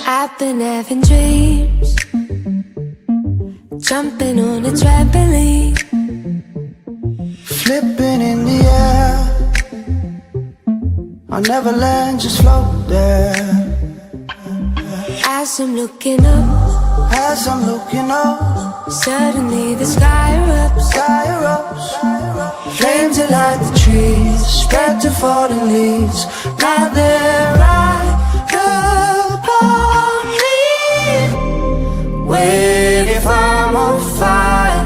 I've been having dreams, jumping on a trampoline, flipping in the air. I'll never land, just float there. as I'm looking up, suddenly the sky erupts. Flames that light the trees, spread to falling leaves. Now they're right upon me. Wait, if I'm on fire,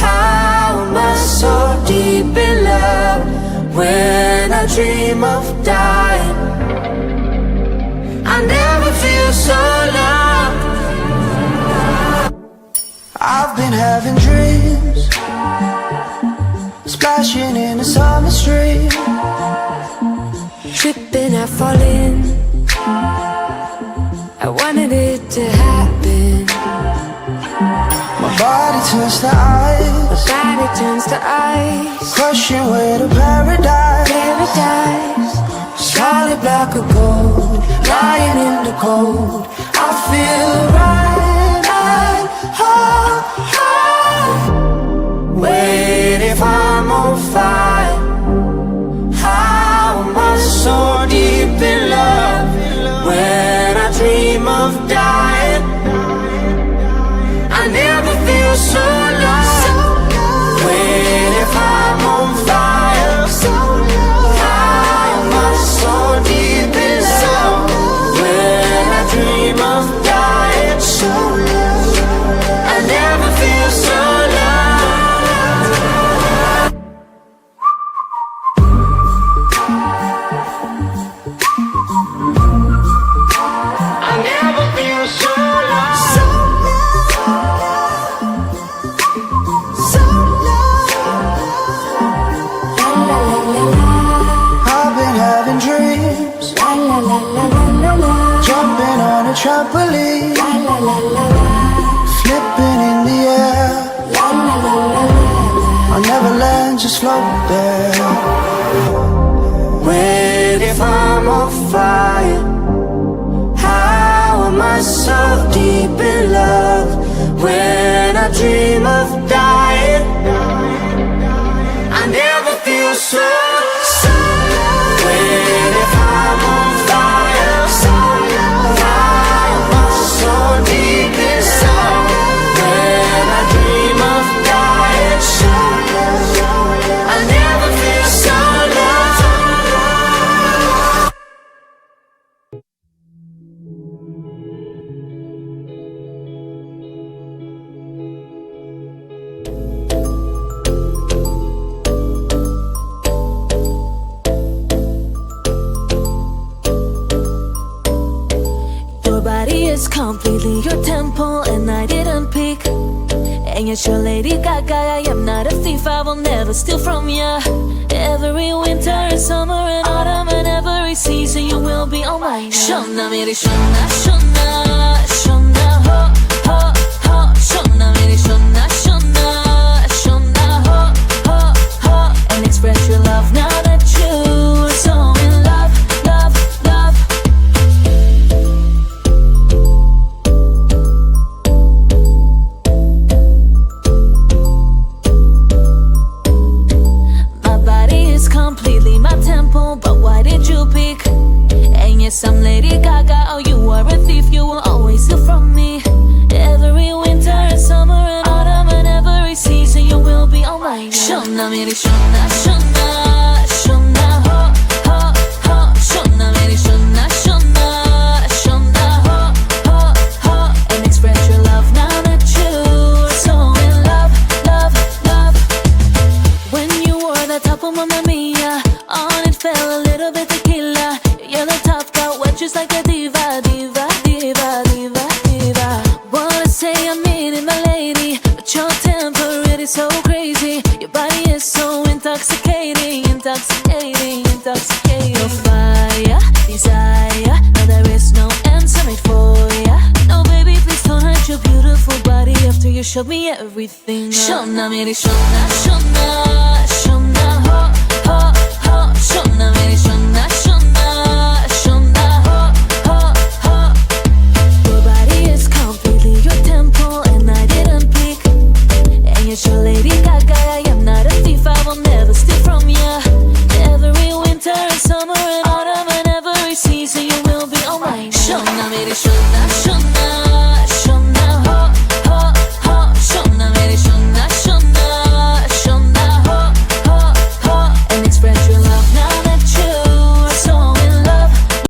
how am I so deep in love? When I dream of dying, I never feel so loved. I've been having dreams, splashing in a summer stream, Tripping, I fall in, I wanted it to happen. my body turns to ice, Body turns to ice, crushing way to paradise. Solid black or gold, lying in the cold. I feel right, Wait, if I'm on fire, how am I so deep in love? When I dream of dying, I never feel so lost. Wait, if I'm on fire, how am I so deep in love? When I dream of dying, I never feel so trampoline, flipping in the air. I'll never land, just float there. Wait, if I'm on fire, how am I so deep in love? When I dream of dying, I never feel so. Wait, if I'm on fire, so deep inside. When I dream of dying, I never feel so loved. Your body is completely your temple, and I didn't pick. And yet you're Lady Gaga, I am not a thief, I will never steal from ya. Every winter and summer and autumn and every season you will be all mine. Shona miri shona, shona, shona, ho, ho, ho. Shona miri shona, shona, shona, ho, ho, ho. And express your love now that you are so in love, love, love. Completely my temple, but why did you pick? And yes, I'm Lady Gaga, oh you are a thief, you will always steal from me. Every winter and summer and autumn and every season you will be all mine. Shona miri shona, shona, shona, ho, ho, ho. Shona miri shona, shona, shona, ho, ho, ho. And express your love now that you are so in love, love, love. When you wore the top of Mamma Mia, on it fell a little bit tequila. You're the top, got wet just like a diva, diva, diva, diva, diva. Wanna say I'm meeting my lady, but your temper it is so crazy. Your body is so intoxicating, intoxicating, intoxicating. No fire, desire, no there is no answer made for ya. No baby, please don't hurt your beautiful body after you showed me everything. Shona miri shona, shona.